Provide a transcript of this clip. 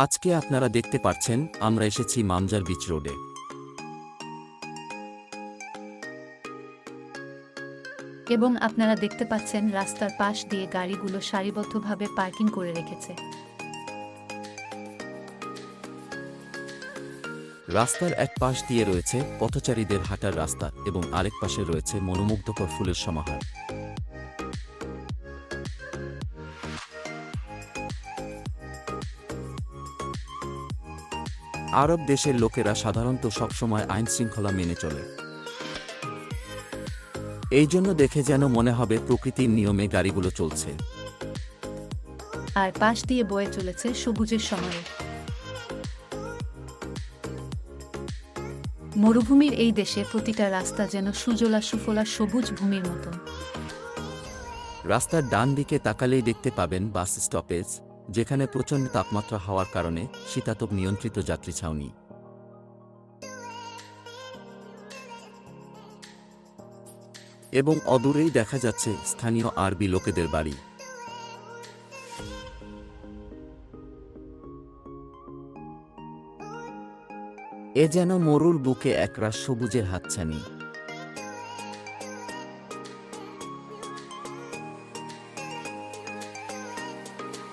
আজকে আপনারা দেখতে পাচ্ছেন আমরা এসেছি মামজার বিচ রোডে। এবং আপনারা দেখতে পাচ্ছেন রাস্তার পাশ দিয়ে গাড়িগুলো সারিবদ্ধভাবে পার্কিং করে রেখেছে। রাস্তার এক পাশ দিয়ে রয়েছে পথচারীদের হাঁটার রাস্তা এবং আরেক পাশে রয়েছে মনোমুগ্ধকর ফুলের সমাহার। আরব দেশের লোকেরা সাধারণত সবসময় আইনশৃঙ্খলা মেনে চলে। এই জন্য দেখে যেন মনে হবে প্রকৃতির নিয়মে গাড়িগুলো চলছে। আর পাশ দিয়ে বয়ে চলেছে সবুজের সমারোহ। মরুভূমির এই দেশে প্রতিটা রাস্তা যেন সুজলা সুফলা সবুজ ভূমির মতন। রাস্তার ডান দিকে তাকালেই দেখতে পাবেন বাস স্টপেজ, যেখানে প্রচণ্ড তাপমাত্রা হওয়ার কারণে শীতাতপ নিয়ন্ত্রিত যাত্রী ছাউনি। এবং অদূরেই দেখা যাচ্ছে স্থানীয় আরবি লোকেদের বাড়ি। এ যেন মরুর বুকে একরাশ সবুজের হাতছানি।